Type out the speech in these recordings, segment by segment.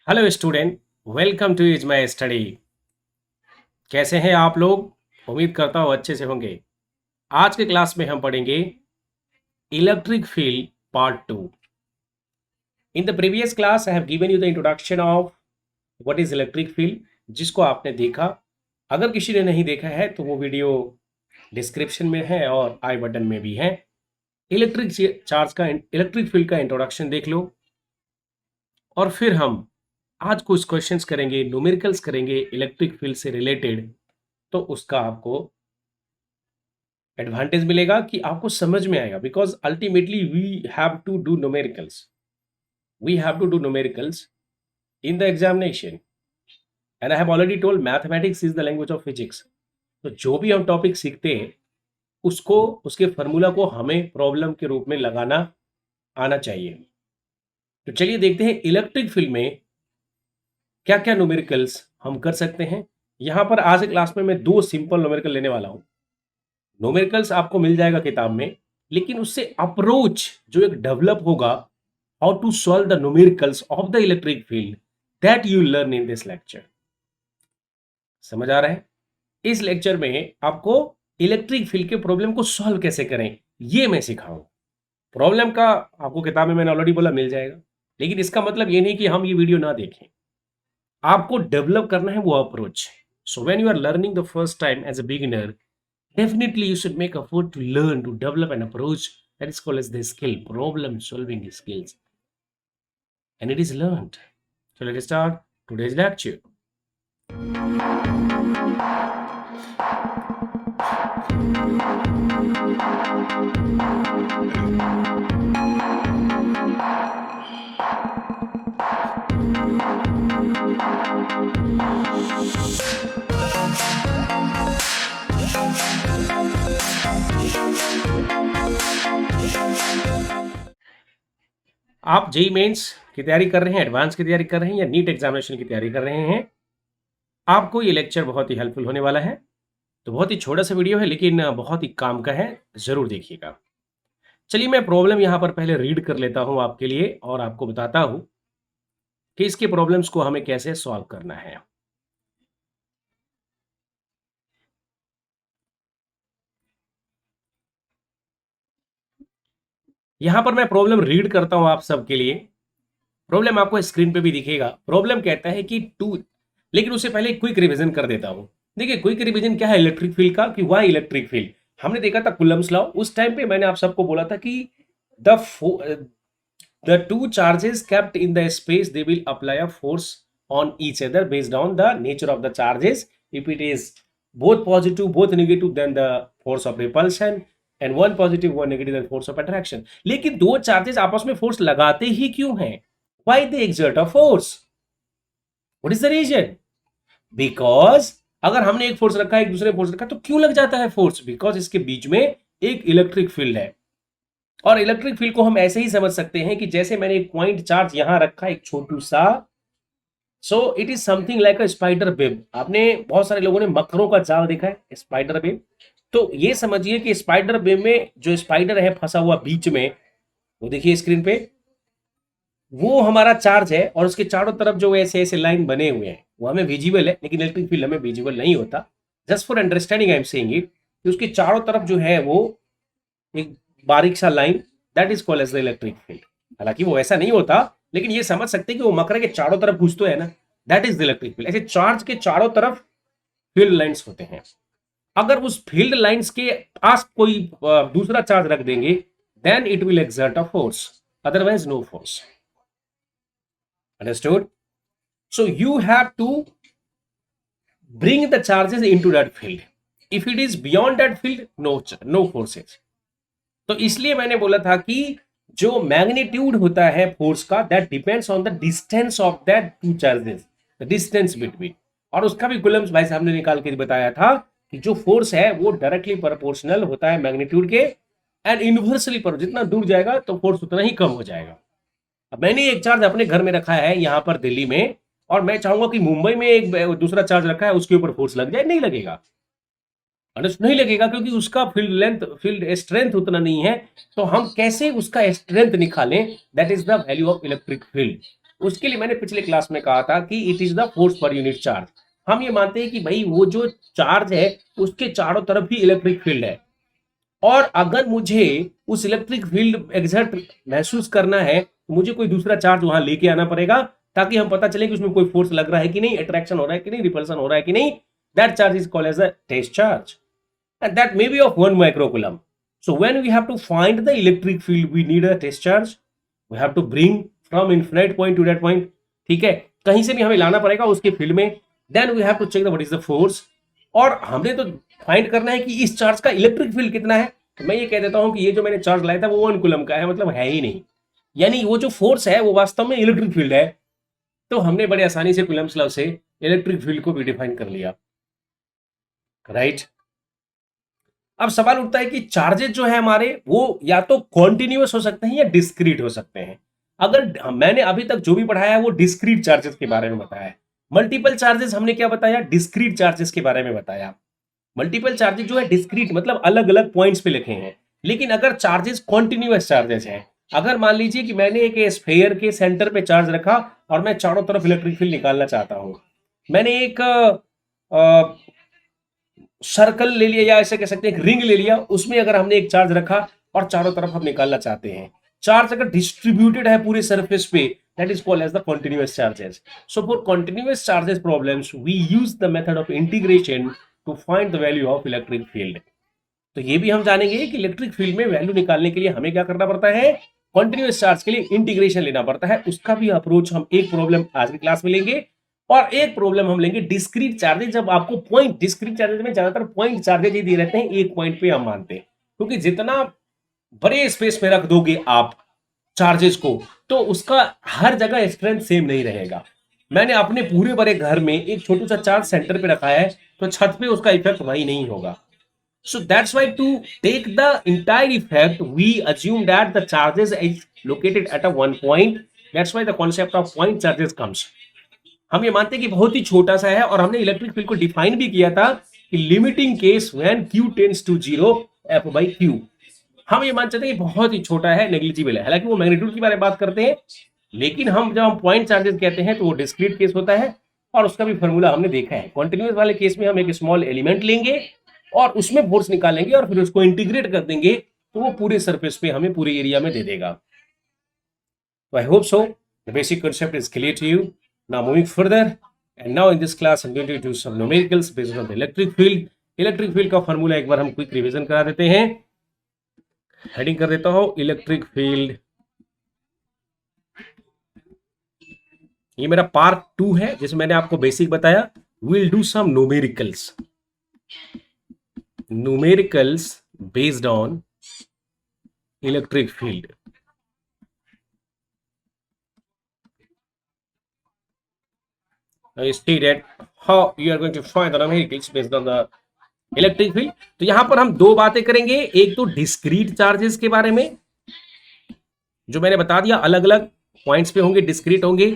Hello student, welcome two is my study. कैसे हैं आप लोग? उम्मीद करता हूँ अच्छे से होंगे। आज के क्लास में हम पढ़ेंगे electric field part two. In the previous class I have given you the introduction of what is electric field, जिसको आपने देखा। अगर किसी ने नहीं देखा है तो वो वीडियो डिस्क्रिप्शन में है और आई बटन में भी है। इलेक्ट्रिक फील्ड का इंट्रोडक्शन देख लो और फिर हम आज कुछ क्वेश्चंस करेंगे, न्यूमेरिकल्स करेंगे इलेक्ट्रिक फील्ड से रिलेटेड। तो उसका आपको एडवांटेज मिलेगा कि आपको समझ में आएगा, because ultimately we have to do numericals in the examination. And I have already told mathematics is the language of physics. तो जो भी हम टॉपिक सीखते हैं उसको, उसके फॉर्मूला को हमें प्रॉब्लम के रूप में लगाना आना चाहिए। तो चलिए देखते हैं इलेक्ट्रिक फील्ड में क्या क्या न्यूमेरिकल्स हम कर सकते हैं। यहां पर आज के क्लास में मैं दो सिंपल न्यूमेरिकल लेने वाला हूं। न्यूमेरिकल्स आपको मिल जाएगा किताब में, लेकिन उससे अप्रोच जो एक डेवलप होगा, how to solve the numericals of the electric field, that you learn in this lecture. समझ आ रहा है? इस लेक्चर में आपको इलेक्ट्रिक फील्ड के प्रॉब्लम को सॉल्व कैसे करें ये मैं सिखाऊंगा। प्रॉब्लम का आपको किताब में मैंने ऑलरेडी बोला मिल जाएगा, लेकिन इसका मतलब ये नहीं कि हम ये वीडियो ना देखें। आपको डेवलप करना है वो approach. So when you are learning the first time as a beginner, definitely you should make effort to learn to develop an approach that is called as the skill, problem solving skills, and it is learned. So let's start today's lecture. आप JEE mains की तैयारी कर रहे हैं, advance की तैयारी कर रहे हैं या नीट एग्जामिनेशन की तैयारी कर रहे हैं, आपको ये लेक्चर बहुत ही हेल्पफुल होने वाला है। तो बहुत ही छोटा सा वीडियो है लेकिन बहुत ही काम का है, जरूर देखिएगा। चलिए मैं प्रॉब्लम यहां पर पहले रीड कर लेता हूं आपके लिए और आपको बताता हूं कि इसके प्रॉब्लम्स को हमें कैसे सॉल्व करना है। यहां पर मैं प्रॉब्लम रीड करता हूं आप सबके लिए। प्रॉब्लम आपको स्क्रीन पे भी दिखेगा। प्रॉब्लम कहता है कि टू, लेकिन उससे पहले क्विक रिवीजन कर देता हूं। देखिए क्विक रिवीजन क्या है इलेक्ट्रिक फील्ड का, कि वाई इलेक्ट्रिक फील्ड। हमने देखा था कूलम्स लॉ। उस टाइम पे मैंने आप सबको बोला था कि the two charges kept in the space, they will apply a force on each other based on the nature of the charges. If it is both positive both negative, then the force of repulsion, and one positive one negative, then force of attraction. लेकिन दो charges आपस में force लगाते ही क्यों हैं? Why they exert a force? What is the reason? Because अगर हमने एक फोर्स रखा है, एक दूसरे फोर्स रखा, तो क्यों लग जाता है फोर्स? बिकॉज इसके बीच में एक इलेक्ट्रिक फील्ड है। और इलेक्ट्रिक फील्ड को हम ऐसे ही समझ सकते हैं कि जैसे मैंने एक पॉइंट चार्ज यहां रखा, एक छोटू सा, so it is something like a spider web. आपने बहुत सारे लोगों ने मकरों का जाल देखा है, स्पाइडर वेब। तो ये समझिए कि स्पाइडर वेब में जो स्पाइडर है फंसा हुआ बीच में, वो देखिए स्क्रीन पे, वो हमारा चार्ज है। और उसके चारों तरफ जो ऐसे ऐसे लाइन बने हुए हैं वो हमें विजिबल है, लेकिन इलेक्ट्रिक फील्ड हमें विजिबल नहीं होता। Just for understanding I am saying it, कि उसके चारों तरफ जो है वो एक बारीक सा line, that is called as the electric field. हालांकि वो ऐसा नहीं होता, लेकिन ये समझ सकते हैं कि वो मकरे के चारों तरफ घुस तो है ना, that is the electric field. ऐसे चार्ज के चारों तरफ फील्ड लाइंस होते हैं। अगर उस फील्ड लाइंस के पास कोई दूसरा चार्ज रख देंगे, then it will exert a force, otherwise no force. Understood? So you have to bring the charges into that field. If it is beyond that field, no forces. तो इसलिए मैंने बोला था कि जो मैग्नीट्यूड होता है फोर्स का, that depends on the distance of that two charges, the distance between. और उसका भी कूलम्स भाई साहब ने निकाल के बताया था कि जो फोर्स है वो डायरेक्टली प्रोपोर्शनल होता है मैग्नीट्यूड के, एंड इनवर्सली पर जितना दूर जाएगा तो फोर्स उतना ही कम हो जाएगा। अब मैंने एक चार्ज अपने घर में रखा है यहाँ पर दिल्ली में, और मैं चाहूंगा कि मुंबई में एक दूसरा चार्ज रखा है, उसके ऊपर फोर्स लग जाए, नहीं लगेगा। नहीं लगेगा, क्योंकि उसका फील्ड स्ट्रेंथ उतना नहीं है। तो हम कैसे उसका स्ट्रेंथ निकालें? That is the value of electric field. उसके लिए मैंने पिछले क्लास में कहा था कि it is the force per unit charge. हम ये मानते हैं कि भाई वो जो चार्ज है उसके चारों तरफ भी इलेक्ट्रिक फील्ड है, और अगर मुझे उस इलेक्ट्रिक फील्ड एग्जर्ट महसूस करना है तो मुझे कोई दूसरा चार्ज वहां लेके आना पड़ेगा, ताकि हम पता चले कि उसमें कोई फोर्स लग रहा है कि नहीं, अट्रैक्शन हो रहा है कि नहीं, रिपल्सन हो रहा है कि नहीं। That charge is called as a test charge and that may be of 1 microcoulomb. So when we have to find the electric field, we need a test charge. We have to bring from infinite point to that point. ठीक है, कहीं से भी हमें लाना पड़ेगा उसके field में। Then we have to check the what is the force. और हमने तो फाइंड करना है कि इस चार्ज का इलेक्ट्रिक फील्ड कितना है। तो मैं ये कह देता हूं कि ये जो मैंने चार्ज लाया था वो 1 कूलम का है, मतलब है ही नहीं, यानी वो जो फोर्स है वो वास्तव में इलेक्ट्रिक फील्ड है। तो हमने बड़े आसानी से कूलम्स लॉ से इलेक्ट्रिक फील्ड को भी डिफाइन कर लिया, राइट। अब सवाल उठता है कि चार्जेस जो है हमारे वो या तो कॉन्टिन्यूअस हो सकते हैं या डिस्क्रीट हो सकते हैं। अगर मैंने अभी तक जो भी पढ़ाया है वो डिस्क्रीट चार्जेस के बारे में बताया है। मल्टीपल चार्जेस हमने क्या बताया, डिस्क्रीट चार्जेस के बारे में बताया। मल्टीपल चार्जेस जो है डिस्क्रीट मतलब अलग अलग पॉइंट्स पे लिखे हैं, लेकिन अगर चार्जेस कॉन्टिन्यूअस चार्जेस हैं, अगर मान लीजिए कि मैंने एक स्फीयर के सेंटर पे चार्ज रखा और मैं चारों तरफ इलेक्ट्रिक फील्ड निकालना चाहता हूं, मैंने एक सर्कल ले लिया या ऐसे कह सकते हैं एक रिंग ले लिया, उसमें अगर हमने एक चार्ज रखा और चारों तरफ हम निकालना चाहते हैं, चार्ज अगर डिस्ट्रीब्यूटेड है पूरे सरफेस पे, that is called as the continuous charges. So for continuous charges problems we use the method of integration to find the value of electric field. तो ये भी हम जानेंगे कि इलेक्ट्रिक फील्ड में वैल्यू निकालने के लिए हमें क्या करना पड़ता है, कॉन्टिन्यूअस चार्ज के लिए इंटीग्रेशन लेना पड़ता है। उसका भी अप्रोच हम एक प्रॉब्लम आज की क्लास में लेंगे, और एक प्रॉब्लम हम लेंगे डिस्क्रीट चार्जेस। जब आपको पॉइंट, डिस्क्रीट चार्जेस में ज्यादातर पॉइंट चार्जेस ही दिए रहते हैं, एक पॉइंट पे हम मानते हैं, क्योंकि जितना बड़े स्पेस में रख दोगे आप चार्जेस को तो उसका हर जगह स्ट्रेंथ सेम नहीं रहेगा। मैंने अपने पूरे बड़े घर में एक छोटा सा चार्ज सेंटर पे रखा है, तो छत पे उसका इफेक्ट वही नहीं होगा। So that's why to take the entire effect, we assume that the charges is located at a one point. That's why the concept of point charges comes. हम ये मानते हैं कि बहुत ही छोटा सा है, और हमने इलेक्ट्रिक फील्ड को डिफाइन भी किया था कि limiting case when Q tends to 0 F by Q। हम ये मान सकते हैं कि बहुत ही छोटा है, नेग्लिजिबल है। हालांकि वो मैग्नीट्यूड के बारे में बात करते हैं, लेकिन हम जब हम पॉइंट चार्जेस कहते हैं तो वो डिस्क्रीट केस होता है, और उसका भी फॉर्मूला हमने देखा है। कॉन्टिन्यूअस वाले केस में हम एक स्मॉल एलिमेंट लेंगे और उसमें फोर्स निकालेंगे और फिर उसको इंटीग्रेट कर देंगे, तो वो पूरे सरफेस पे हमें पूरे एरिया में दे देगा। तो I hope so the basic concept is clear to you. Now moving further, and now in this class I'm going to do some numericals based on the electric field. Electric field का formula एक बार हम quick revision करा देते हैं। Heading कर देता हूं electric field. ये मेरा पार्ट 2 है जिसमें मैंने आपको बेसिक बताया। We'll do some numericals based on electric field. Now you see that how you are going to find the numericals based on the electric field. तो यहां पर हम दो बातें करेंगे, एक तो डिस्क्रीट चार्जेस के बारे में, जो मैंने बता दिया अलग अलग पॉइंट्स पे होंगे, डिस्क्रीट होंगे।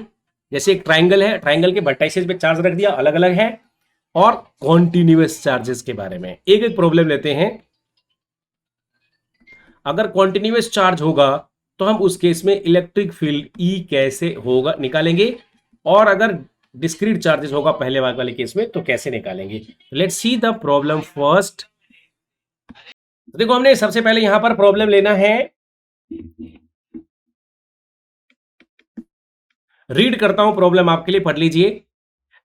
जैसे एक ट्राइंगल है, ट्राइंगल के वर्टाइसेस पे चार्ज रख दिया, अलग अलग है। और कॉन्टिन्यूअस चार्जेस के बारे में एक एक प्रॉब्लम लेते हैं। अगर कॉन्टिन्यूअस चार्ज होगा तो हम उस केस में इलेक्ट्रिक फील्ड E कैसे होगा निकालेंगे, और अगर डिस्क्रीट चार्जेस होगा पहले वाले केस में तो कैसे निकालेंगे। Let's see the problem first. देखो हमने सबसे पहले यहां पर प्रॉब्लम लेना है, रीड करता हूं प्रॉब्लम आपके लिए, पढ़ लीजिए।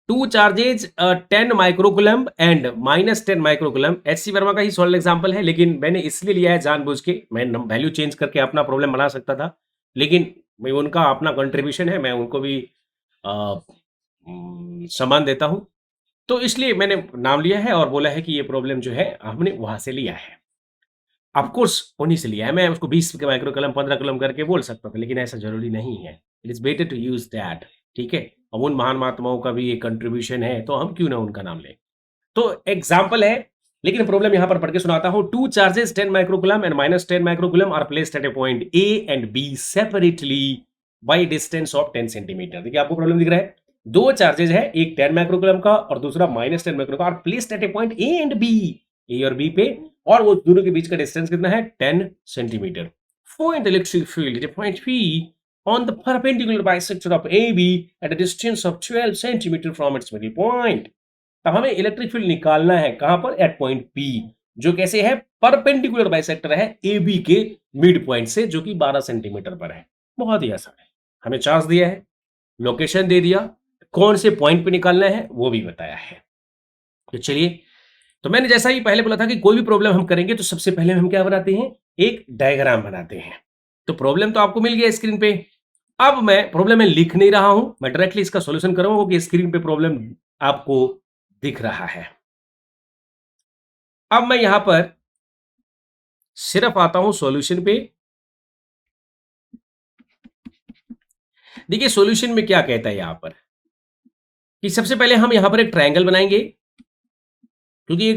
Two charges 10 microcoulomb and -10 microcoulomb. HC Verma का ही सॉल्व एग्जांपल है, लेकिन मैंने इसलिए लिया है जानबूझ के, मैं वैल्यू चेंज करके अपना प्रॉब्लम बना सकता था, लेकिन मैं उनका अपना कंट्रीब्यूशन है, मैं उनको भी सम्मान देता हूं, तो इसलिए मैंने नाम लिया है और बोला है कि ये प्रॉब्लम जो है हमने वहां से लिया है। ऑफकोर्स उन्हीं से लिया है, मैं उसको 20 के माइक्रोकुलम 15 कुलम करके बोल सकता था, लेकिन ऐसा जरूरी नहीं है। It is better to use that, ठीक है। अब उन महान महात्माओं का भी एक कंट्रीब्यूशन है, तो हम क्यों ना उनका नाम लें। तो एग्जाम्पल है, लेकिन प्रॉब्लम यहां पर पढ़ के सुनाता हूं। Two charges 10 microcoulomb and -10 microcoulomb are placed at a point A and B separately by distance of 10 centimetre. देखिए आपको प्रॉब्लम दिख रहा है, दो चार्जेस है, एक 10 माइक्रोकुलम का और दूसरा -10 microcoulomb, are placed at a point A and B, A और B पे, और वो दोनों के बीच का डिस्टेंस कितना है, 10 centimetre. Find the electric field at point P on the perpendicular bisector of AB at a distance of 12 centimeter from its middle point. अब हमें इलेक्ट्रिक फील्ड निकालना है कहां पर? एट पॉइंट P, जो कैसे है? परपेंडिकुलर बाइसेक्टर है AB के मिड पॉइंट से, जो कि 12 सेंटीमीटर पर है। बहुत ही आसान है। हमें चार्ज दिया है, लोकेशन दे दिया, कौन से पॉइंट पे निकालना है वो भी बताया है। तो चलिए, तो मैंने जैसा ही पहले बोला था कि कोई भी प्रॉब्लम हम करेंगे तो सबसे पहले हम क्या बनाते हैं? एक डायग्राम बनाते हैं। तो प्रॉब्लम तो आपको मिल गया स्क्रीन पे। अब मैं प्रॉब्लम में लिख नहीं रहा हूं, मैं डायरेक्टली इसका सॉल्यूशन करूंगा क्योंकि स्क्रीन पे प्रॉब्लम आपको दिख रहा है। अब मैं यहां पर सिर्फ आता हूं सॉल्यूशन पे। देखिए सॉल्यूशन में क्या कहता है यहां पर कि सबसे पहले हम यहां पर एक ट्रायंगल बनाएंगे, क्योंकि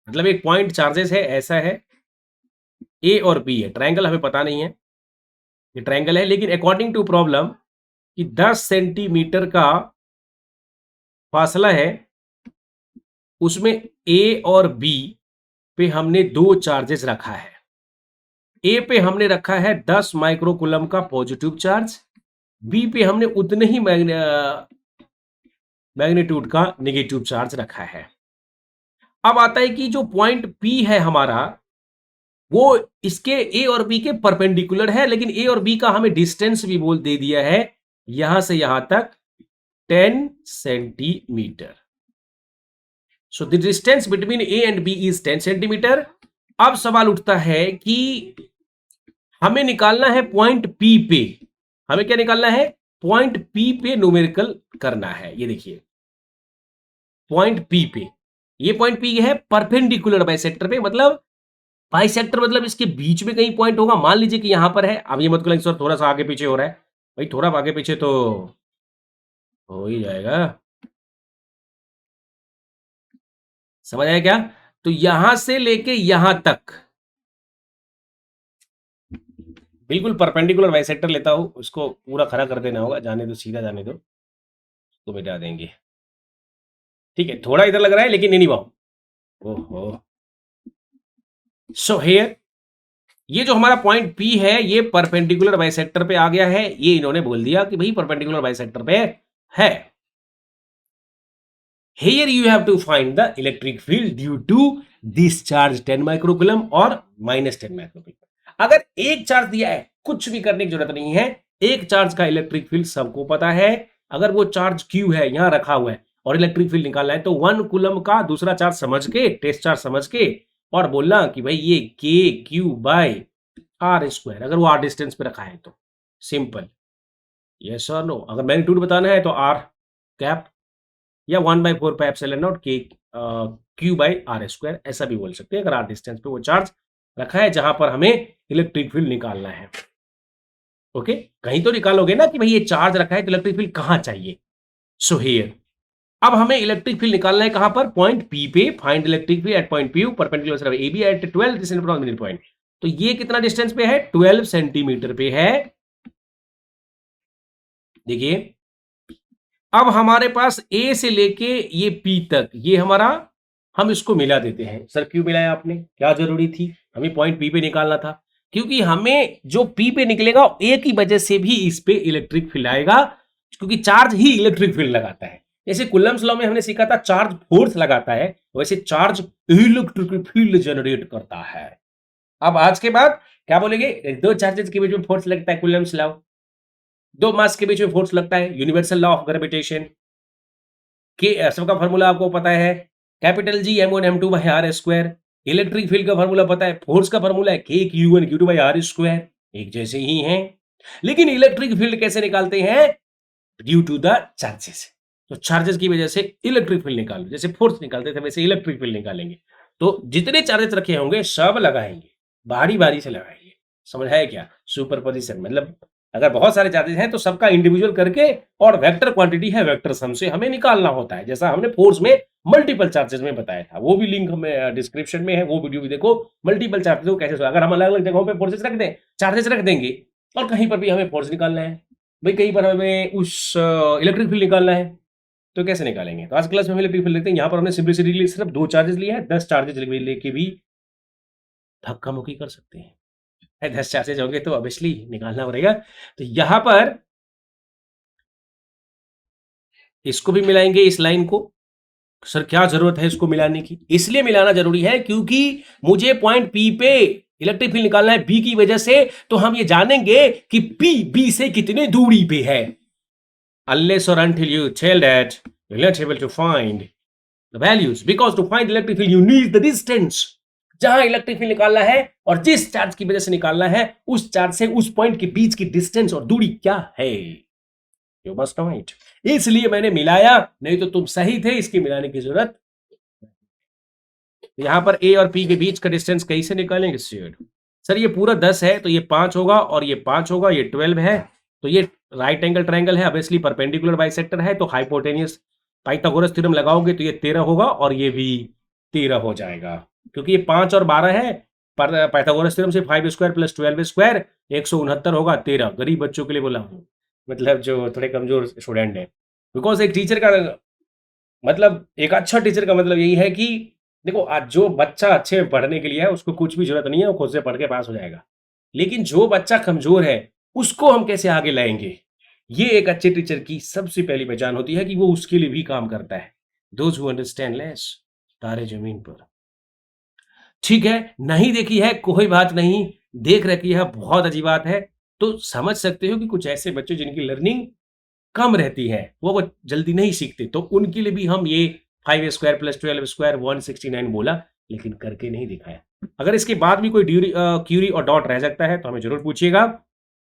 मतलब एक पॉइंट चार्जेस है, ऐसा है, ए और बी है। ट्रायंगल हमें पता नहीं है, ये ट्रायंगल है, लेकिन अकॉर्डिंग टू प्रॉब्लम कि 10 सेंटीमीटर का फासला है, उसमें ए और बी पे हमने दो चार्जेस रखा है। ए पे हमने रखा है 10 माइक्रोकूलम का पॉजिटिव चार्ज, बी पे हमने उतने ही मैग्नीट्यूड का नेगेटिव चार्ज रखा है। अब आता है कि जो पॉइंट पी है हमारा, वो इसके ए और बी के परपेंडिकुलर है, लेकिन ए और बी का हमें डिस्टेंस भी बोल दे दिया है, यहां से यहां तक 10 centimetre. So the distance between A and B is 10 centimetre. अब सवाल उठता है कि हमें निकालना है पॉइंट पी पे। हमें क्या निकालना है? पॉइंट पी पे न्यूमेरिकल करना है। ये देखिए पॉइंट पी पे, ये पॉइंट पी है परपेंडिकुलर बाइसेक्टर पे, मतलब बाइसेक्टर मतलब इसके बीच में कहीं पॉइंट होगा। मान लीजिए कि यहां पर है। अब ये मत करें सर थोड़ा सा आगे पीछे हो रहा है, भाई थोड़ा आगे पीछे तो हो ही जाएगा। समझ आया क्या? तो यहां से लेके यहां तक बिल्कुल परपेंडिकुलर बाइसेक्टर लेता हूं, उसको पूरा खड़ा कर देना होगा। जाने दो, सीधा जाने दो, तो मिटा देंगे। ठीक है, थोड़ा इधर लग रहा है लेकिन नहीं निभाओ। ओहो, सो हियर ये जो हमारा पॉइंट P है, ये परपेंडिकुलर बाइसेक्टर पे आ गया है। ये इन्होंने बोल दिया कि भाई परपेंडिकुलर बाइसेक्टर पे है। Here you have to find the electric field due to this charge 10 microcoulomb और माइनस 10 माइक्रोकूलम। अगर एक चार्ज दिया है, कुछ भी करने की जरूरत नहीं है। एक चार्ज का इलेक्ट्रिक फील्ड सबको पता है। अगर वो चार्ज Q है, यहां रखा हुआ है, और इलेक्ट्रिक फील्ड निकालना है, तो 1 कूलम का दूसरा चार्ज समझ के, टेस्ट चार्ज समझ के, और बोलना कि भाई ये KQ/R², अगर वो R डिस्टेंस पे रखा है तो। सिंपल, यस और नो। अगर मैग्नीट्यूड बताना है तो R कैप या 1/4 पाई एप्सिलॉन नॉट के Q/R², ऐसा भी बोल सकते हैं अगर R डिस्टेंस पे वो चार्ज रखा है जहां पर हमें इलेक्ट्रिक फील्ड निकालना है। ओके, कहीं तो निकालोगे ना कि भाई ये चार्ज रखा है तो इलेक्ट्रिक फील्ड कहां चाहिए। सो हियर अब हमें इलेक्ट्रिक फील्ड निकालना है कहां पर? पॉइंट P पे। Find electric field at point P perpendicular to AB at 12 centimetre from mid point. तो ये कितना डिस्टेंस पे है? 12 सेंटीमीटर पे है। देखिए अब हमारे पास ए से लेके ये पी तक, ये हमारा, हम इसको मिला देते हैं। सर क्यों मिलाया आपने? क्या जरूरी थी? हमें पॉइंट पी पे निकालना था, क्योंकि हमें जो पी पे निकलेगा ए की वजह से भी इस पे इलेक्ट्रिक फील्ड आएगा, क्योंकि चार्ज ही इलेक्ट्रिक फील्ड लगाता है। जैसे कुलम्स लॉ में हमने सीखा था चार्ज फोर्स लगाता है, वैसे चार्ज इलेक्ट्रिक फील्ड जनरेट करता है। अब आज के बाद क्या बोलेंगे? दो चार्जेस के बीच में फोर्स लगता है, कुलम्स लॉ। दो मास के बीच में फोर्स लगता है, यूनिवर्सल लॉ ऑफ ग्रेविटेशन। के सबका फॉर्मूला आपको पता है, capital G m1 m2/r²। Electric field का फॉर्मूला पता है, फोर्स का फॉर्मूला है K Q1 Q2/r²। एक जैसे ही हैं, लेकिन इलेक्ट्रिक फील्ड कैसे निकालते हैं? Due to the charges. तो चार्जेस की वजह से इलेक्ट्रिक फील्ड निकालो, जैसे फोर्स निकालते थे वैसे इलेक्ट्रिक फील्ड निकालेंगे। तो जितने चार्जेस रखे होंगे सब लगाएंगे, बारी बारी से लगाएंगे। समझ है क्या? सुपरपोजिशन मतलब अगर बहुत सारे चार्जेस हैं तो सबका इंडिविजुअल करके, और वेक्टर क्वांटिटी है, वेक्टर सम से हमें निकालना होता है, जैसा हमने फोर्स में मल्टीपल चार्जेस में बताया था। वो भी लिंक हमें डिस्क्रिप्शन में है, वो वीडियो भी देखो। मल्टीपल चार्जेस को कैसे, अगर हम अलग अलग जगहों पे फोर्सेस रख दें, चार्जेस रख देंगे, और कहीं पर भी हमें फोर्स निकालना है, भाई कहीं पर हमें उस इलेक्ट्रिक फील्ड निकालना है, तो कैसे निकालेंगे? तो आज क्लास में हम इलेक्ट्रिक फील्ड देखते हैं। यहाँ पर हमने सिंपलिसिटी के लिए सिर्फ दो चार्जेस लिए हैं, 10 चार्जेस लेके भी धक्का मुक्की कर सकते हैं। 10 चार्जेज होंगे तो ऑब्वियसली निकालना पड़ेगा। तो यहां पर इसको भी मिलाएंगे इस लाइन को। सर क्या जरूरत है इसको मिलाने की? इसलिए मिलाना जरूरी है क्योंकि मुझे पॉइंट पी पे इलेक्ट्रिक फील्ड निकालना है बी की वजह से, तो हम ये जानेंगे कि पी बी से कितने दूरी पे है। Unless or until you tell that, you're not able to find the values, because to find electric field you need the distance। जहां इलेक्ट्रिक फील्ड निकालना है और जिस चार्ज की वजह से निकालना है, उस चार्ज से उस पॉइंट के बीच की डिस्टेंस और दूरी क्या है, यू मस्ट नो इट। इसलिए मैंने मिलाया, नहीं तो तुम सही थे, इसकी मिलाने की जरूरत। यहां पर ए और पी के बीच का डिस्टेंस कैसे निकालेंगे सर? ये पूरा 10 है तो ये 5 होगा और ये 5 होगा, ये 12 है, तो ये राइट एंगल ट्रायंगल है, ऑब्वियसली परपेंडिकुलर बाइसेक्टर है, तो हाइपोटेन्यूस पाइथागोरस थ्योरम लगाओगे तो ये 13 होगा और ये भी 13 हो जाएगा, क्योंकि ये 5 और 12 है। पर पाइथागोरस थ्योरम से 5 स्क्वायर प्लस 12 स्क्वायर 169 होगा, 13। गरीब बच्चों के लिए बोला हूँ, मतलब जो थोड़े कमजोर स्टूडेंट है। बिकॉज एक टीचर का मतलब, एक अच्छा टीचर का मतलब यही है कि देखो, आज जो बच्चा अच्छे में पढ़ने के लिए है उसको कुछ भी जरूरत नहीं है, वो खुद से पढ़ के पास हो जाएगा। लेकिन जो बच्चा कमजोर है उसको हम कैसे आगे लाएंगे, ये एक अच्छे टीचर की सबसे पहली पहचान होती है कि वो उसके लिए भी काम करता है। दोज हु अंडरस्टैंड लेस, तारे जमीन पर। ठीक है, नहीं देखी है कोई बात नहीं, देख रखी है बहुत अच्छी बात है। तो समझ सकते हो कि कुछ ऐसे बच्चे जिनकी लर्निंग कम रहती है, वो जल्दी नहीं सीखते, तो उनके लिए भी हम ये 5 स्क्वायर प्लस 12 स्क्वायर 169 बोला, लेकिन करके नहीं दिखाया। अगर इसके बाद भी कोई क्यूरी और डॉट रह सकता है तो हमें जरूर पूछिएगा।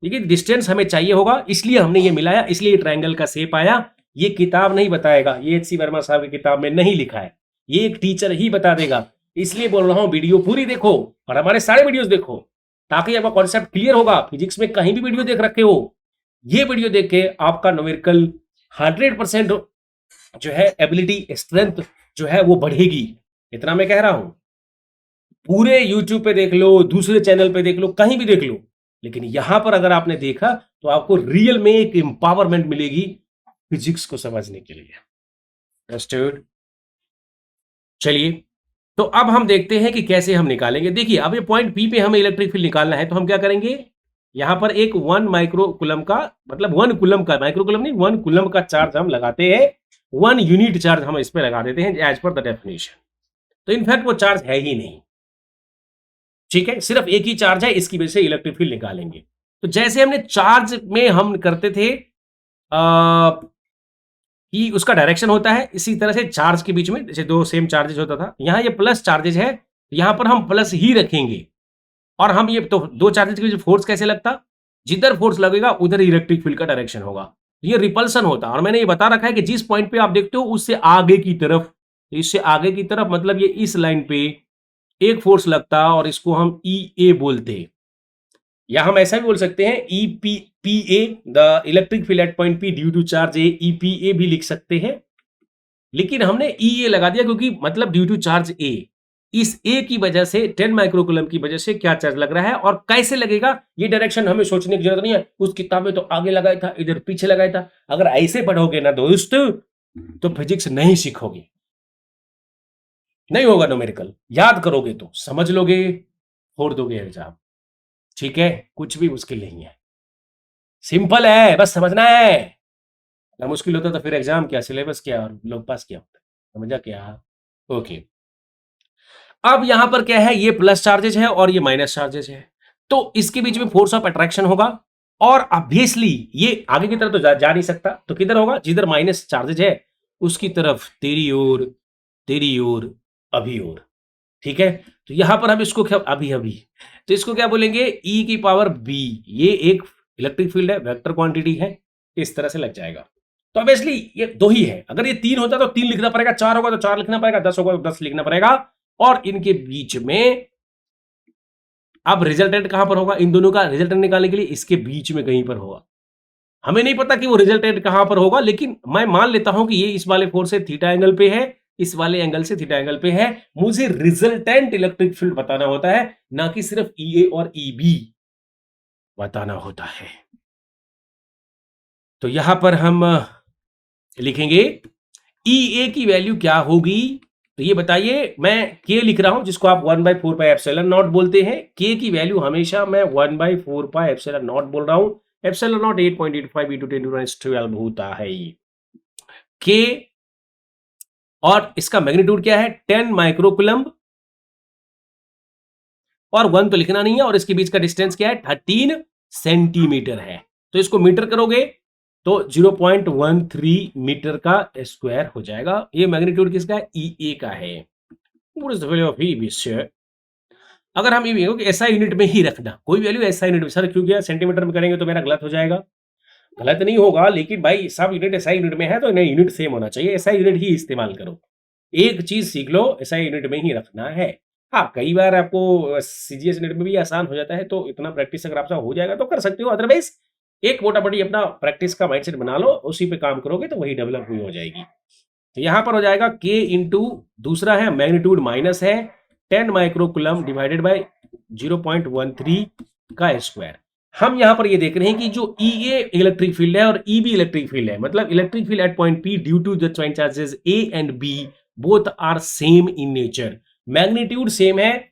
लेकिन डिस्टेंस हमें चाहिए होगा, इसलिए हमने ये मिलाया, इसलिए ट्रायंगल का शेप आया। ये किताब नहीं बताएगा, ये एच सी वर्मा साहब की किताब में नहीं लिखा है, ये एक टीचर ही बता देगा। इसलिए बोल रहा हूं वीडियो पूरी देखो और हमारे सारे वीडियोस देखो, ताकि आपका कॉन्सेप्ट क्लियर होगा। फिजिक्स में कहीं भी वीडियो देख रखे हो, ये वीडियो देख के आपका न्यूमेरिकल 100% जो है एबिलिटी स्ट्रेंथ जो है वो बढ़ेगी। इतना मैं कह रहा हूं। पूरे यूट्यूब पे देख लो, दूसरे चैनल पे देख लो, कहीं भी देख लो, लेकिन यहां पर अगर आपने देखा तो आपको रियल में एक एम्पावरमेंट मिलेगी फिजिक्स को समझने के लिए। अंडरस्टूड? चलिए, तो अब हम देखते हैं कि कैसे हम निकालेंगे। देखिए, अब ये पॉइंट पी पे हमें इलेक्ट्रिक फील्ड निकालना है, तो हम क्या करेंगे, यहां पर एक 1 माइक्रो कूलम का, मतलब 1 कूलम का, माइक्रो कूलम नहीं, 1 कूलम का चार्ज हम लगाते हैं, 1 यूनिट चार्ज हम इस पे लगा देते हैं एज पर द डेफिनेशन। तो इनफैक्ट वो चार्ज है ही नहीं, ठीक है, सिर्फ एक ही चार्ज है, इसकी वजह से इलेक्ट्रिक फील्ड निकालेंगे। तो जैसे हमने चार्ज में हम करते थे कि उसका डायरेक्शन होता है, इसी तरह से चार्ज के बीच में जैसे दो सेम चार्जेस होता था, यहां ये प्लस चार्जेस है, यहां पर हम प्लस ही रखेंगे। और हम ये तो दो चार्जेस के बीच फोर्स कैसे लगता, जिधर फोर्स लगेगा उधर इलेक्ट्रिक फील्ड का डायरेक्शन होगा, ये रिपल्सन होता है। और मैंने ये बता रखा है कि जिस पॉइंट पे आप देखते हो उससे आगे की तरफ, इससे आगे की तरफ मतलब ये इस लाइन पे एक फोर्स लगता और इसको हम ई ए बोलते, या हम ऐसा भी बोल सकते हैं E P P A, the electric field at point P due to charge A, E P A भी लिख सकते हैं। लेकिन हमने ई ए लगा दिया क्योंकि मतलब ड्यू टू चार्ज ए, इस ए की वजह से 10 माइक्रोकूलम की वजह से क्या चार्ज लग रहा है और कैसे लगेगा, ये डायरेक्शन हमें सोचने की जरूरत नहीं है। उस किताब में तो आगे लगाया था, इधर पीछे लगाया था। अगर ऐसे पढ़ोगे ना दोस्त, तो फिजिक्स नहीं सीखोगे, नहीं होगा न्यूमेरिकल। याद करोगे तो समझ लोगे, छोड़ दोगे एग्जाम। ठीक है, कुछ भी मुश्किल नहीं है, सिंपल है, बस समझना है। ना मुश्किल होता तो फिर एग्जाम क्या, सिलेबस क्या और लोग पास क्या होता, समझा क्या? ओके। अब यहां पर क्या है, ये प्लस चार्जेस है और ये माइनस चार्जेस है, तो इसके बीच में फोर्स ऑफ अट्रैक्शन होगा। और ऑब्वियसली ये आगे की तरफ तो जा नहीं सकता, तो किधर होगा, जिधर माइनस चार्जेस है उसकी तरफ, तेरी ओर, तेरी ओर, अभी ओर। ठीक है, तो यहां पर हम इसको क्या, अभी अभी, तो इसको क्या बोलेंगे, ई की पावर बी। ये एक इलेक्ट्रिक फील्ड है, वेक्टर क्वांटिटी है, इस तरह से लग जाएगा। तो ऑब्वियसली ये दो ही है, अगर ये 3 होता तो 3 लिखना पड़ेगा, 4 होगा तो 4 लिखना पड़ेगा, 10 होगा तो 10 लिखना पड़ेगा। और इनके बीच में अब रिजल्टेंट कहां पर होगा, इन दोनों का रिजल्टेंट निकालने के लिए इसके बीच में कहीं पर होगा। हमें नहीं पता कि वो रिजल्टेंट कहां पर होगा, लेकिन मैं मान लेता हूं कि ये इस वाले फोर्स से थीटा एंगल पे है, इस वाले एंगल से थीटा एंगल पे है। मुझे रिजल्टेंट इलेक्ट्रिक फील्ड बताना होता है, ना कि सिर्फ ई ए और ई बी बताना होता है। तो यहां पर हम लिखेंगे ई ए की वैल्यू क्या होगी, तो ये बताइए, मैं के लिख रहा हूं जिसको आप 1/4 पाई एप्सिलॉन नॉट बोलते हैं। के की वैल्यू हमेशा मैं 1/4 पाई एप्सिलॉन नॉट बोल रहा हूं। एप्सिलॉन नॉट 8.85 इंटू 10⁻12 होता है के। और इसका मैग्नीट्यूड क्या है? 10 माइक्रोकुलम्ब, और 1 तो लिखना नहीं है, और इसके बीच का डिस्टेंस क्या है? 13 सेंटीमीटर है। तो इसको मीटर करोगे तो 0.13 मीटर का स्क्वायर हो जाएगा। ये मैग्नीट्यूड किसका है? ई का है। What is the value of E, sir? अगर हम ये कि एसआई यूनिट में ही रखना, कोई वैल्यू एसआई यूनिट में, सर क्यों गया सेंटीमीटर में करेंगे तो मेरा गलत हो जाएगा। गलत नहीं होगा, लेकिन भाई सब यूनिट एसआई यूनिट में है तो इन्हें यूनिट सेम होना चाहिए, एसआई यूनिट ही इस्तेमाल करो। एक चीज सीख लो, एसआई यूनिट में ही रखना है। हाँ, कई बार आपको सीजीएस यूनिट में भी आसान हो जाता है, तो इतना प्रैक्टिस अगर आपसे हो जाएगा तो कर सकते हो। अदरवाइज एक मोटा-मोटी अपना प्रैक्टिस का माइंडसेट बना लो, उसी पे काम करोगे तो वही डेवलप हुई हो जाएगी। तो यहां पर हो जाएगा के इंटू, दूसरा है मैग्नीट्यूड माइनस है 10 माइक्रोकुलम डिवाइडेड बाय 0.13 का स्क्वायर। हम यहां पर ये देख रहे हैं कि जो ई ए इलेक्ट्रिक फील्ड है और ई बी इलेक्ट्रिक फील्ड है, मतलब electric field at point P due to the joint charges A and B both are same in nature. Magnitude same है,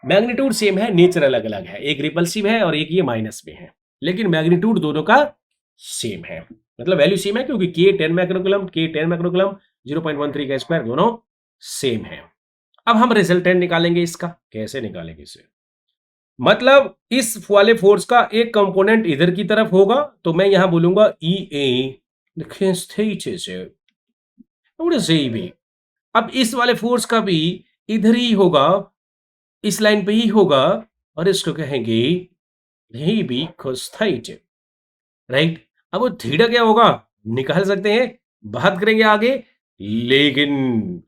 मैग्नीट्यूड सेम है, नेचर अलग अलग है, एक रिपल्सिव है और एक ये माइनस में है, लेकिन मैग्नीट्यूड दोनों का सेम है, मतलब वैल्यू सेम है, क्योंकि के 10 माइक्रोकुलम, के 10 माइक्रोकुलम, 0.13 का स्क्वायर दोनों सेम है। अब हम रिजल्टेंट निकालेंगे इसका। कैसे निकालेंगे इसे? मतलब इस वाले फोर्स का एक कंपोनेंट इधर की तरफ होगा, तो मैं यहां बोलूंगा ई ए, अब इस वाले फोर्स का भी इधर ही होगा, इस लाइन पे ही होगा, और इसको कहेंगे ही बी cos थीटा, राइट। अब वो थीटा क्या होगा निकाल सकते हैं, बात करेंगे आगे, लेकिन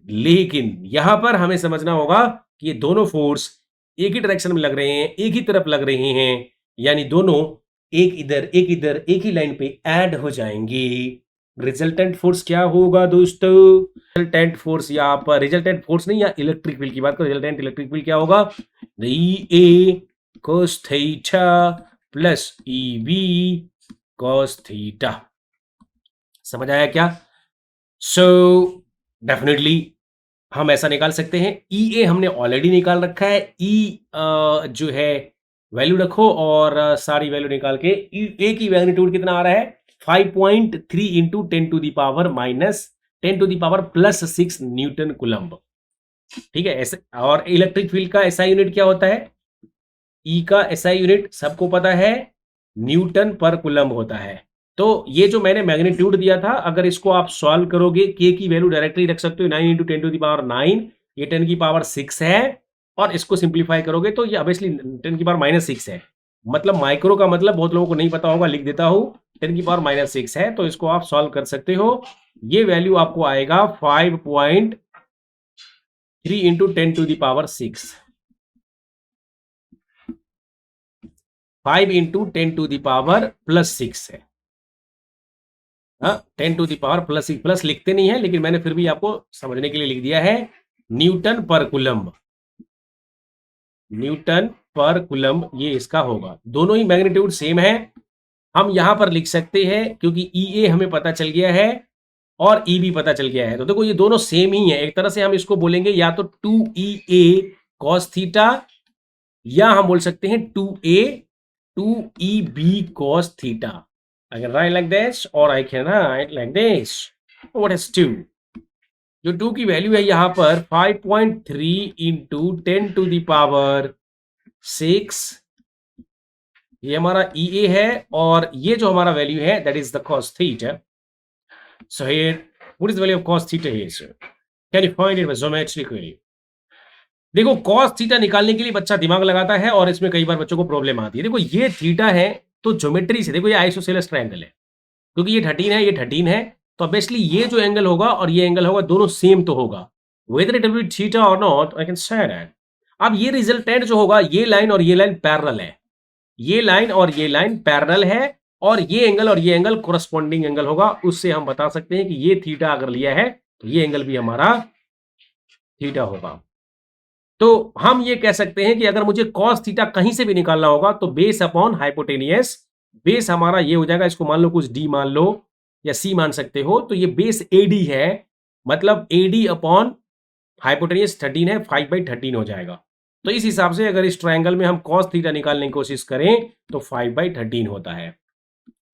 लेकिन यहां पर हमें समझना होगा कि ये दोनों फोर्स एक ही डायरेक्शन में लग रहे हैं, एक ही तरफ लग रहे हैं, यानी दोनों एक इधर एक इधर एक ही लाइन पे ऐड हो जाएंगे। रिजल्टेंट फोर्स क्या होगा दोस्तों? रिजल्टेंट फोर्स यहां पर, रिजल्टेंट फोर्स नहीं, या इलेक्ट्रिक फील्ड की बात करो, रिजल्टेंट इलेक्ट्रिक फील्ड क्या होगा? E cos theta plus E B cos theta. समझ आया क्या? सो डेफिनेटली हम ऐसा निकाल सकते हैं। ई ए हमने ऑलरेडी निकाल रखा है, ई जो है वैल्यू रखो और सारी वैल्यू निकाल के, ए की मैग्नीट्यूड कितना आ रहा है? 5.3 into 10 to the power minus 10 to the power plus 6 newton coulomb. ठीक है, ऐसे। और इलेक्ट्रिक फील्ड का एसआई यूनिट क्या होता है? ई का एसआई यूनिट सबको पता है, न्यूटन पर कुलम्ब होता है। तो ये जो मैंने मैग्नीट्यूड दिया था, अगर इसको आप सॉल्व करोगे, के की वैल्यू डायरेक्टली रख सकते हो, 9 इंटू 10 टू द पावर 9, ये 10 की पावर 6 है, और इसको सिंप्लीफाई करोगे तो ये ऑब्वियसली 10 की पावर -6 है। मतलब माइक्रो का मतलब बहुत लोगों को नहीं पता होगा, लिख देता हूं, 10 की पावर -6 है, तो इसको आप सॉल्व कर सकते हो। ये वैल्यू आपको आएगा 5.3 into 10 to the power 6, 5 into 10 to the power plus 6 है। 10 to the power plus 6, plus लिखते नहीं है, लेकिन मैंने फिर भी आपको समझने के लिए लिख दिया है, न्यूटन पर कुलम्ब, न्यूटन पर कुलम्ब ये इसका होगा। दोनों ही मैग्नीट्यूड सेम है, हम यहां पर लिख सकते हैं, क्योंकि ई ए हमें पता चल गया है और ई भी पता चल गया है, तो देखो ये दोनों सेम ही है। एक तरह से हम इसको बोलेंगे या तो 2 ई ए कॉस थीटा, या हम बोल सकते हैं 2 e b cos theta. I can write like this or I can write like this. What is 2? जो 2 की वैल्यू है यहां पर 5.3 इंटू 10 टू द पावर 6, ये हमारा ई ए है, और ये जो हमारा वैल्यू है that is the cos theta. So here, what is the value of cos theta here, sir? Can you find it geometrically? देखो cos थीटा निकालने के लिए बच्चा दिमाग लगाता है, और इसमें कई बार बच्चों को प्रॉब्लम आती है। देखो ये थीटा है, तो ज्योमेट्री से देखो ये आइसोसेलेस ट्रायंगल है, क्योंकि ये 13 है, ये 13 है, तो ऑब्वियसली ये जो एंगल होगा और ये एंगल होगा, दोनों सेम तो होगा, whether it will be theta और not, I can say that. अब ये रिजल्टेंट जो होगा, ये लाइन और ये लाइन पैरेलल है, ये लाइन और ये लाइन पैरेलल है, और ये एंगल कोरस्पॉन्डिंग एंगल होगा, उससे हम बता सकते हैं कि ये थीटा अगर लिया है तो ये एंगल भी हमारा थीटा होगा। तो हम ये कह सकते हैं कि अगर मुझे cos थीटा कहीं से भी निकालना होगा तो बेस अपॉन हाइपोटेनियस, बेस हमारा ये हो जाएगा, इसको मान लो कुछ d मान लो या c मान सकते हो, तो ये बेस AD है, मतलब AD अपॉन हाइपोटेन्यूज 13 है, 5/13 हो जाएगा। तो इस हिसाब से अगर इस ट्रायंगल में हम cos थीटा निकालने की कोशिश करें तो 5/13 होता है।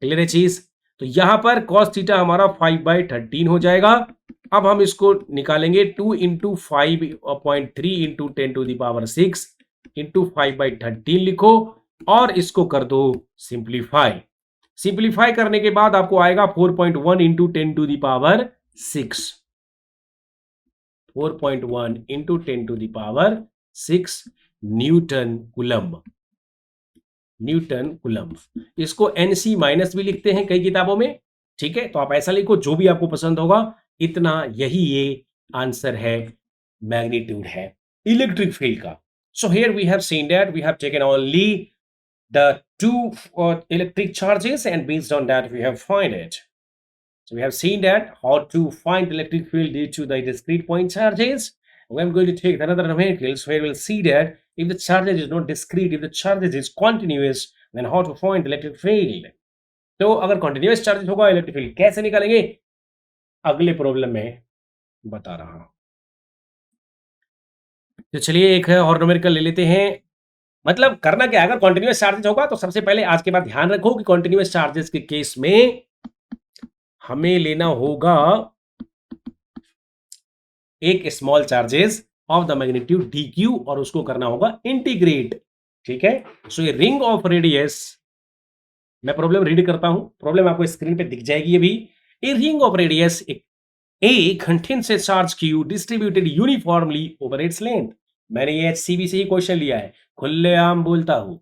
क्लियर है चीज? तो यहां पर cos थीटा हमारा 5/13 हो जाएगा। अब हम इसको निकालेंगे 2 इंटू 5.3 इंटू 10⁶ इंटू 5/13 लिखो और इसको कर दो सिंप्लीफाई। सिंप्लीफाई करने के बाद आपको आएगा 4.1 into 10⁶ 4.1 into 10⁶ Newton coulomb. Newton coulomb, इसको एनसी माइनस भी लिखते हैं कई किताबों में। ठीक है, तो आप ऐसा लिखो जो भी आपको पसंद होगा, इतना यही ये आंसर है, मैग्नीट्यूड है इलेक्ट्रिक फील्ड का। So here we have seen that we have taken only the two electric charges and based on that we have find it. So we have seen that how to find electric field due to the discrete point charges. We are going to take another numericals where we'll see that if the charges is not discrete, if the charges is continuous, then how to find electric field. तो अगर continuous charges होगा electric field कैसे निकालेंगे अगले problem में बता रहा हूं। तो चलिए एक और न्यूमेरिकल ले लेते हैं। मतलब करना क्या है, अगर कॉन्टिन्यूअस चार्जेस होगा तो सबसे पहले आज के बाद ध्यान रखो कि कॉन्टिन्यूअस चार्जेस के केस में हमें लेना होगा एक small charges of the magnitude D Q और उसको करना होगा इंटीग्रेट। ठीक है, सो ये रिंग ऑफ रेडियस, मैं प्रॉब्लम रीड करता हूं, प्रॉब्लम आपको स्क्रीन पे दिख जाएगी अभी। A ring of radius A contains A charge Q distributed uniformly over its length. मैंने ये एचसीबी से ही क्वेश्चन लिया है, खुलेआम बोलता हूं।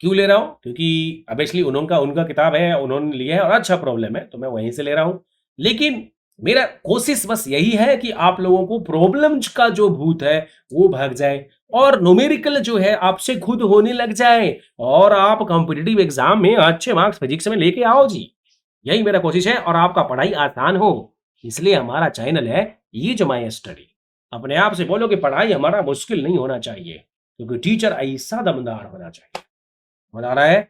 क्यों ले रहा हूं? क्योंकि ऑब्वियसली उनका किताब है, उन्होंने लिया है और अच्छा प्रॉब्लम है तो मैं वहीं से ले रहा हूं। लेकिन मेरा कोशिश बस यही है कि आप लोगों को प्रॉब्लम का जो भूत है वो भाग जाए और न्यूमेरिकल जो है आपसे खुद होने लग जाए और आप कॉम्पिटिटिव एग्जाम में अच्छे मार्क्स फिजिक्स में लेके आओ जी। यही मेरा कोशिश है और आपका पढ़ाई आसान हो, इसलिए हमारा चैनल है ये जो माय स्टडी। अपने आप से बोलो कि पढ़ाई हमारा मुश्किल नहीं होना चाहिए, क्योंकि टीचर ऐसा दमदार होना चाहिए। मजा आ रहा है?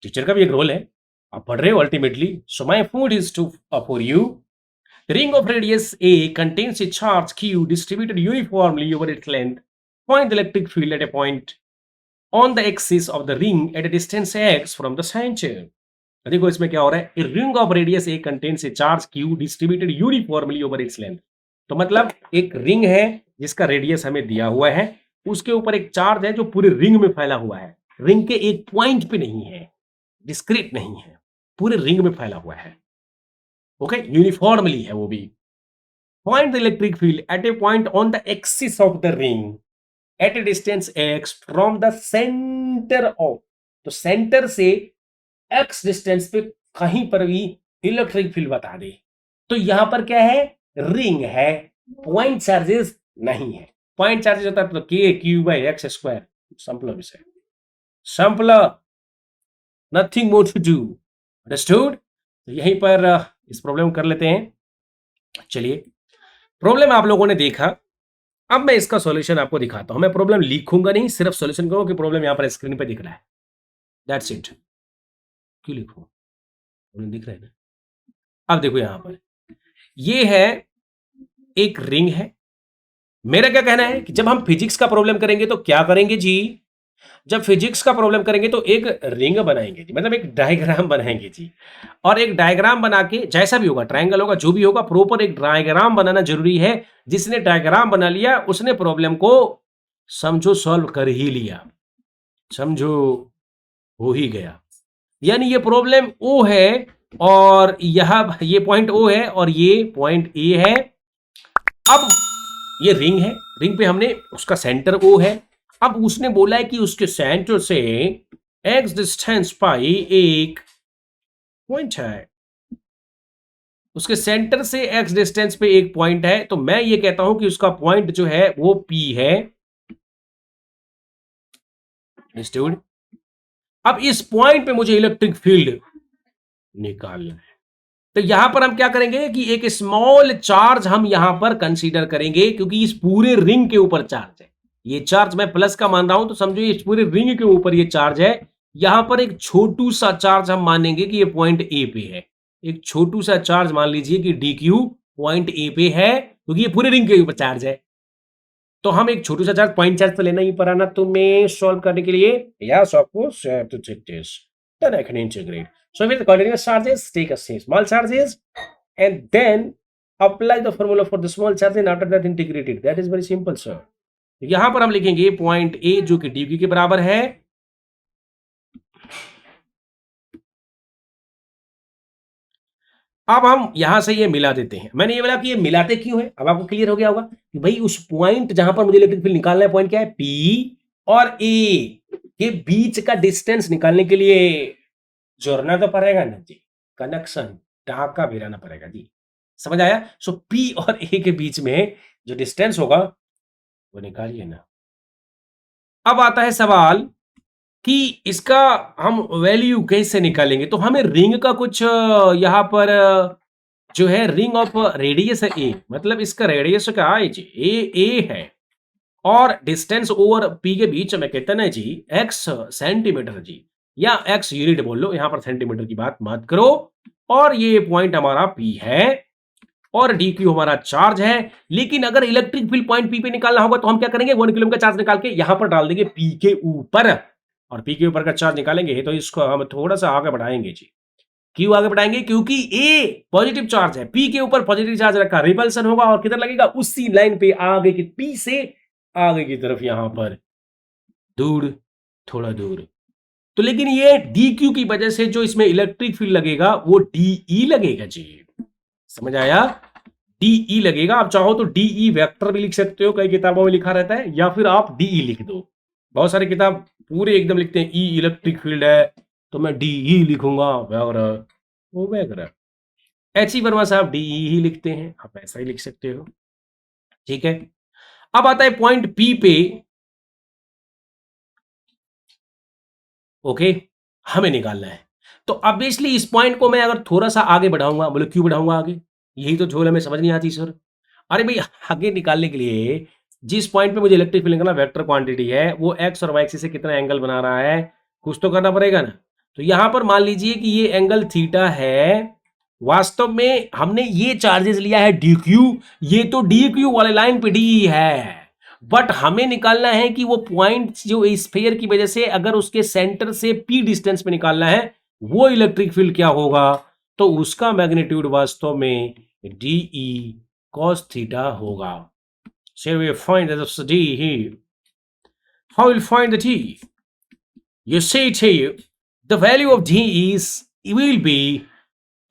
टीचर का भी एक रोल है, आप पढ़ रहे हो ultimately. So my food is to for you. The ring of radius A contains a charge Q distributed uniformly over its length. Find the electric field at a point on the axis of the ring at a distance x from the center. देखो इसमें क्या हो रहा है, A ring of radius A contains a charge Q distributed uniformly over its length. तो मतलब एक ring है जिसका रेडियस हमें दिया हुआ है, उसके ऊपर एक चार्ज है जो पूरे रिंग में फैला हुआ है, रिंग के एक पॉइंट पे नहीं है, डिस्क्रीट नहीं है, पूरे रिंग में फैला हुआ है। ओके, यूनिफॉर्मली है वो भी। Find the electric field eight a point on the axis of the ring at A distance x from the centre of, तो सेंटर से x डिस्टेंस पे कहीं पर भी इलेक्ट्रिक फील्ड बता दे। तो यहां पर क्या है, रिंग है, पॉइंट चार्जेस नहीं है। पॉइंट चार्जेस होता है तो k/x², सिंपल विषय, simple, nothing more to do, understood. तो यहीं पर इस प्रॉब्लम कर लेते हैं। चलिए, प्रॉब्लम आप लोगों ने देखा, अब मैं इसका सॉल्यूशन आपको दिखाता हूं। मैं प्रॉब्लम लिखूंगा नहीं, सिर्फ सॉल्यूशन करूंगा कि प्रॉब्लम यहां पर स्क्रीन पे दिख रहा है, दैट्स इट। क्यों लिखूं, दिख रहा है ना। अब देखो यहां पर ये है, एक रिंग है। मेरा क्या कहना है कि जब हम फिजिक्स का प्रॉब्लम करेंगे तो क्या करेंगे जी, जब फिजिक्स का प्रॉब्लम करेंगे तो एक रिंग बनाएंगे जी, मतलब एक डायग्राम बनाएंगे जी। और एक डायग्राम बना के, जैसा भी होगा, ट्रायंगल होगा, जो भी होगा, प्रॉपर एक डायग्राम बनाना जरूरी है। जिसने डायग्राम बना लिया उसने प्रॉब्लम को समझो सॉल्व कर ही लिया, समझो हो ही गया। यानी ये प्रॉब्लम ओ है और यहां ये पॉइंट ओ है और ये पॉइंट ए है। अब ये रिंग है, रिंग पे हमने उसका सेंटर ओ है। अब उसने बोला है कि उसके सेंटर से x डिस्टेंस पाई एक पॉइंट है, उसके सेंटर से x डिस्टेंस पे एक पॉइंट है। तो मैं ये कहता हूं कि उसका पॉइंट जो है वो P है। अब इस पॉइंट पे मुझे इलेक्ट्रिक फील्ड निकालना है। तो यहां पर हम क्या करेंगे कि एक स्मॉल चार्ज हम यहां पर कंसीडर करेंगे, क्योंकि इस पूरे रिंग के ऊपर चार्ज है। ये चार्ज मैं प्लस का मान रहा हूं, तो समझो इस पूरे रिंग के ऊपर ये चार्ज है। यहां पर एक छोटू सा चार्ज हम मानेंगे कि ये पॉइंट ए पे है। एक छोटू सा चार्ज मान लीजिए कि डी क्यू पॉइंट ए पे है क्योंकि ये पूरे रिंग के ऊपर चार्ज है। तो हम एक छोटू सा चार्ज, पॉइंट चार्ज तो लेना ही पड़ा ना तुम्हें सॉल्व करने के लिए। Yes of course, you have to check this. Then I can integrate. So with the continuous charges, take a small charges and then apply the formula for the small charge and after that integrate it. That is very simple, sir. यहां पर हम लिखेंगे point A जो कि dq के बराबर है, अब हम यहां से ये मिला देते हैं। मैंने ये बोला कि ये मिलाते क्यों है, अब आपको क्लियर हो गया होगा कि भाई उस पॉइंट जहां पर मुझे इलेक्ट्रिक फील्ड निकालना है, पॉइंट क्या है, पी और ए के बीच का डिस्टेंस निकालने के लिए जोड़ना तो पड़ेगा ना जी, कनेक्शन टाका भी रहना पड़ेगा जी। समझ आया? सो पी और ए के बीच में जो डिस्टेंस होगा वो निकालिए ना। अब आता है सवाल कि इसका हम वैल्यू कैसे निकालेंगे। तो हमें रिंग का कुछ यहां पर जो है रिंग ऑफ रेडियस है ए, मतलब इसका रेडियस क्या है जी, ए है और डिस्टेंस ओवर पी के बीच में कितना है जी, एक्स सेंटीमीटर जी, या एक्स यूनिट बोल लो, यहां पर सेंटीमीटर की बात मत करो। और ये पॉइंट हमारा पी है और डी क्यू हमारा चार्ज है। लेकिन अगर इलेक्ट्रिक फील्ड पॉइंट पी पे निकालना होगा तो हम क्या करेंगे, 1 कूलम का चार्ज निकाल के यहां पर डाल देंगे पी के ऊपर, और पी के ऊपर का चार्ज निकालेंगे तो इसको हम थोड़ा सा आगे बढ़ाएंगे जी। क्यों आगे बढ़ाएंगे, क्योंकि ए पॉजिटिव चार्ज है, पी के ऊपर पॉजिटिव चार्ज रखा, रिपल्सन होगा और किधर लगेगा, उसी लाइन पे आगे की, पी से आगे की तरफ, यहां पर दूर, थोड़ा दूर। तो लेकिन ये डी क्यू की वजह से जो इसमें इलेक्ट्रिक फील्ड लगेगा वो डीई लगेगा जी। समझ आया? डीई लगेगा। आप चाहो तो डीई वेक्टर भी लिख सकते हो, कई किताबों में लिखा रहता है, या फिर आप डीई लिख दो। बहुत सारी किताब पूरे एकदम लिखते हैं ई इलेक्ट्रिक फील्ड है, तो मैं डीई लिखूंगा वगैरह, वो वगैरह। एच ई वर्मा साहब डीई ही लिखते हैं, आप ऐसा ही लिख सकते हो। ठीक है, अब आता है पॉइंट पी पे। ओके, हमें निकालना है। तो ऑब्वियसली इस पॉइंट को मैं अगर थोड़ा सा आगे बढ़ाऊंगा, बोले क्यों बढ़ाऊंगा आगे, यही तो झोल हमें समझ नहीं आती सर। अरे भाई, आगे निकालने के लिए जिस पॉइंट पे मुझे इलेक्ट्रिक फील्ड निकालना, वेक्टर क्वांटिटी है, वो एक्स और वाई एक्सिस से कितना एंगल बना रहा है, कुछ तो करना पड़ेगा ना। तो यहां पर मान लीजिए कि ये एंगल थीटा है। वास्तव में हमने ये चार्जेस लिया है डी क्यू, ये तो डी क्यू वाले लाइन पे डी है, बट हमें निकालना है कि वो पॉइंट जो स्फीयर की वजह से अगर उसके सेंटर से पी डिस्टेंस पे निकालना है, वो इलेक्ट्रिक फील्ड क्या होगा, तो उसका मैग्नीट्यूड वास्तव में डीई cos theta होगा। Shall we find the d here? How will find the d? You say to you, the value of d is, it will be,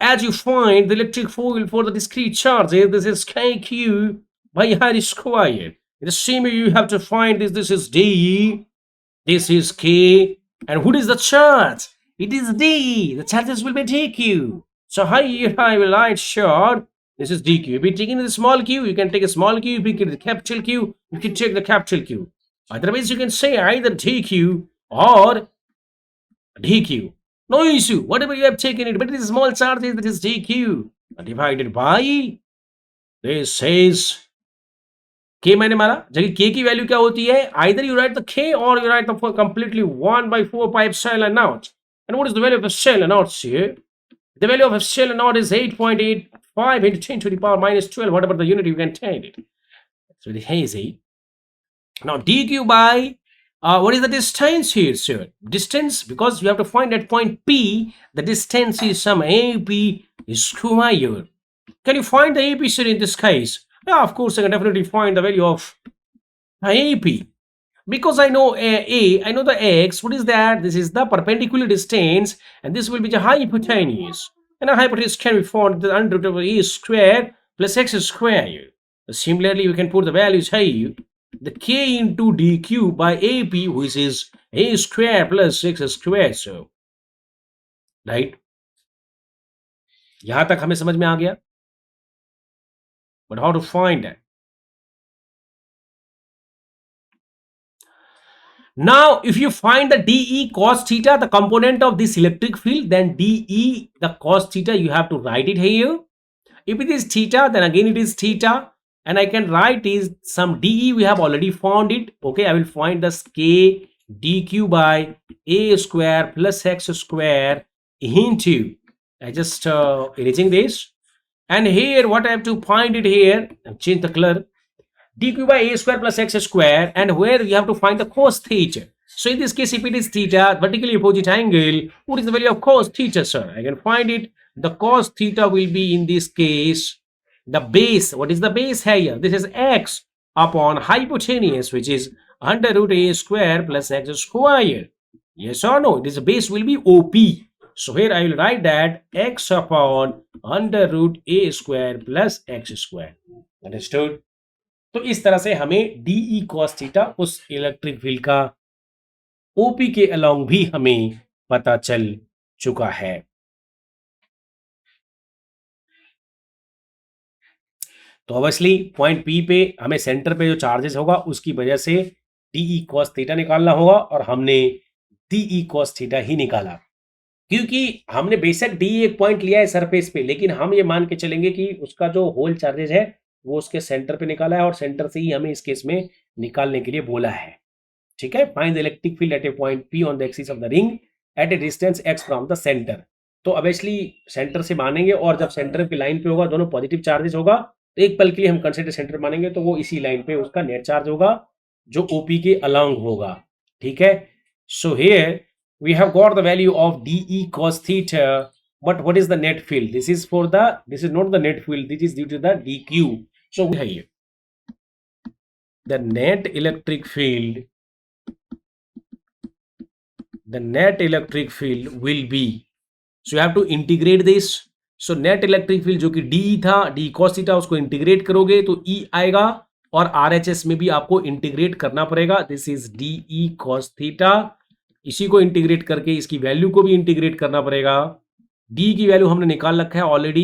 as you find the electric field for the discrete charges, this is kq by r squared. In the same way, you have to find this. This is d, this is k, and what is the charge? It is d. The charges will be dq. So here I will write short. This is dq. If you're taking the small q, you can take a small q. If you get the capital Q, you can take the capital Q. Otherwise, you can say either dq or dq. No issue. Whatever you have taken it, but it is small charge, that is dq divided by this is k मैंने मारा, जबकि k की value क्या होती है, either you write the k or you write the completely 1/4 pi epsilon naught. And what is the value of epsilon naught here? The value of epsilon naught is 8.85 into 10 to the power minus 12, whatever the unit you can take it. It's very hazy. Now dq by, what is the distance here, sir? Distance, because you have to find at point P, the distance is some AP square. Can you find the AP, sir, in this case? Yeah, of course, I can definitely find the value of AP. Because I know I know the x, what is that? This is the perpendicular distance, and this will be the hypotenuse. And a hypotenuse can be found the under root of a square plus x square. Similarly, we can put the values here. The k into dq by AP, which is a square plus x square. So, right? यहां तक हमें समझ में आ गया. But how to find that? Now, if you find the dE cos theta, the component of this electric field, then dE, the cos theta, you have to write it here. If it is theta, then again it is theta. And I can write is some dE, we have already found it. Okay, I will find this k dq by a square plus x square into, I just erasing this. And here what I have to find it here, change the color, dq by a square plus x square, and where you have to find the cos theta. So in this case, if it is theta, vertically opposite angle, what is the value of cos theta, sir? I can find it. The cos theta will be in this case the base. What is the base here? This is x upon hypotenuse, which is under root a square plus x square. Yes or no? This base will be OP. So here I will write that x upon under root a square plus x square. Understood? तो इस तरह से हमें DE cos theta उस electric field का OP के along भी हमें पता चल चुका है। तो ऑब्वियसली पॉइंट पी पे हमें सेंटर पे जो चार्जेस होगा उसकी वजह से डीई कॉस थीटा निकालना होगा, और हमने डीई कॉस थीटा ही निकाला, क्योंकि हमने बेशक डी एक पॉइंट लिया है सरफेस पे, लेकिन हम ये मान के चलेंगे कि उसका जो होल चार्जेस है वो उसके सेंटर पे निकाला है, और सेंटर से ही हमें इस केस में निकालने के लिए बोला है। ठीक है, find the electric field eight a point P on the axis of the ring at A distance x from the centre. तो ऑब्वियसली सेंटर से मानेंगे, और जब सेंटर की लाइन पे होगा दोनों पॉजिटिव चार्जेस होगा, तो एक पल के लिए हम कंसिडर सेंटर मानेंगे, तो वो इसी लाइन पे उसका नेट चार्ज होगा जो ओपी के अलोंग होगा। ठीक है, so here we have got the value of dE cos theta, but what is the net field? This is not the net field, this is due to the dq. So here the net electric field will be, so you have to integrate this. So net electric field जो कि dE था, d cos theta, उसको integrate करोगे तो E आएगा, और RHS में भी आपको इंटीग्रेट करना पड़ेगा। This is dE cos theta, इसी को इंटीग्रेट करके इसकी वैल्यू को भी इंटीग्रेट करना पड़ेगा। डी की वैल्यू हमने निकाल रखा है ऑलरेडी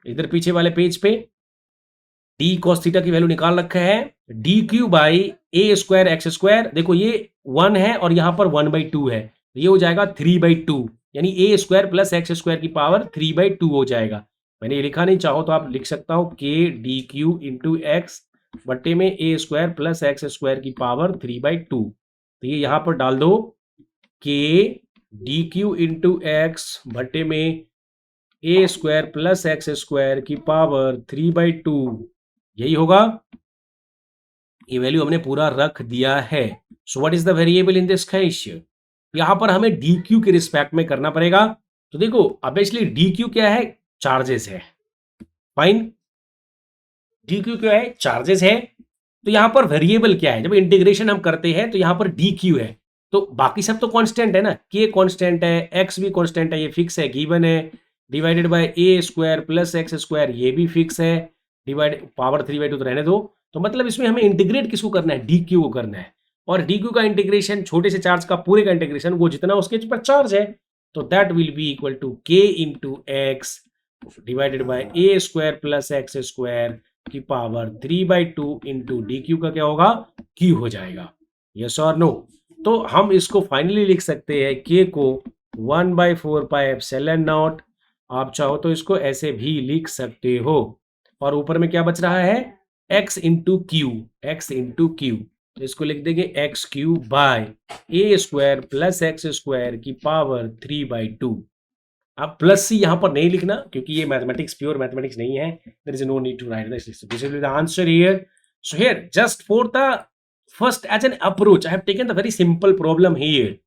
इधर पीछे वाले पेज पे, डी कॉस थीटा की वैल्यू निकाल रखा है, D Q by A square x square. देखो ये 1 है और यहां पर 1/2 है, ये हो जाएगा 3/2, यानी ए स्क्वायर प्लस एक्स स्क्वायर की पावर 3/2 हो जाएगा। मैंने ये लिखा नहीं, चाहो तो आप लिख सकता हो के डी क्यू इंटू एक्स बट्टे में ए स्क्वायर प्लस एक्स स्क्वायर की पावर 3/2। तो ये यहां पर डाल दो के डी क्यू इंटू एक्स बटे में ए स्क्वायर प्लस एक्स स्क्वायर की पावर 3/2, यही होगा। ये वैल्यू हमने पूरा रख दिया है। So what is the variable in this case? यहां पर हमें डी क्यू के रिस्पेक्ट में करना पड़ेगा। तो देखो ऑब्वियसली डी क्यू क्या है? चार्जेस है। फाइन, डी क्यू क्या है? चार्जेस है। तो यहां पर वेरिएबल क्या है? जब इंटीग्रेशन हम करते हैं तो यहां पर डी क्यू है, तो बाकी सब तो कांस्टेंट है ना, के कांस्टेंट है, एक्स भी कांस्टेंट है, ये फिक्स है, गिवन है, divided by a square plus x square, ये भी फिक्स है, डिवाइड पावर 3/2 तो रहने दो। तो मतलब इसमें हमें इंटीग्रेट किसको करना है? डी क्यू को करना है, और डी क्यू का इंटीग्रेशन छोटे से चार्ज का पूरे का इंटीग्रेशन वो जितना उसके ऊपर चार्ज है, तो that will be equal to k into x divided by a square plus x square की पावर 3/2 इंटू डी क्यू का क्या होगा? क्यू हो जाएगा। यस और नो? तो हम इसको फाइनली लिख सकते हैं के को 1/4 पाई एप्सिलॉन नॉट, आप चाहो तो इसको ऐसे भी लिख सकते हो, और ऊपर में क्या बच रहा है? x इंटू क्यू, तो इसको लिख देंगे x Q by a square plus x square की पावर 3/2। अब प्लस सी यहां पर नहीं लिखना, क्योंकि ये मैथमेटिक्स प्योर मैथमेटिक्स नहीं है, there is no need to write this, this will be the answer here. So here just for the first as an approach I have taken the very simple problem here.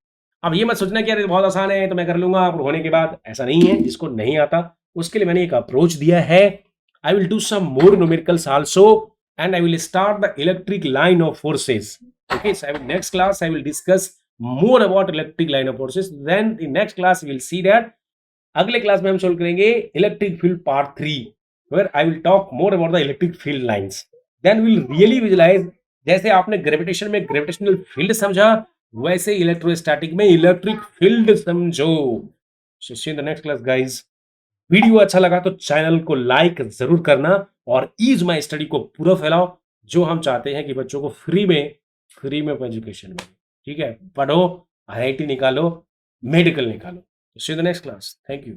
अब ये मत सोचना कि यार बहुत आसान है तो मैं कर लूंगा और होने के बाद, ऐसा नहीं है। जिसको नहीं आता उसके लिए मैंने एक अप्रोच दिया है। I will do some more numericals also, and I will start the electric line of forces. Okay, so next class I will discuss more about electric line of forces. Then in next class we will see that अगले class में हम solve करेंगे electric field part 3, where I will talk more about the electric field lines. Then we will really visualize, जैसे आपने gravitation में gravitational field समझा, वैसे electrostatic में इलेक्ट्रिक फील्ड समझो। So see you in the next class guys. Video अच्छा लगा तो चैनल को लाइक जरूर करना, और ईज माई स्टडी को पूरा फैलाओ, जो हम चाहते हैं कि बच्चों को फ्री में एजुकेशन मिले। ठीक है, पढ़ो, IIT निकालो, मेडिकल निकालो। See you in the next class. Thank you.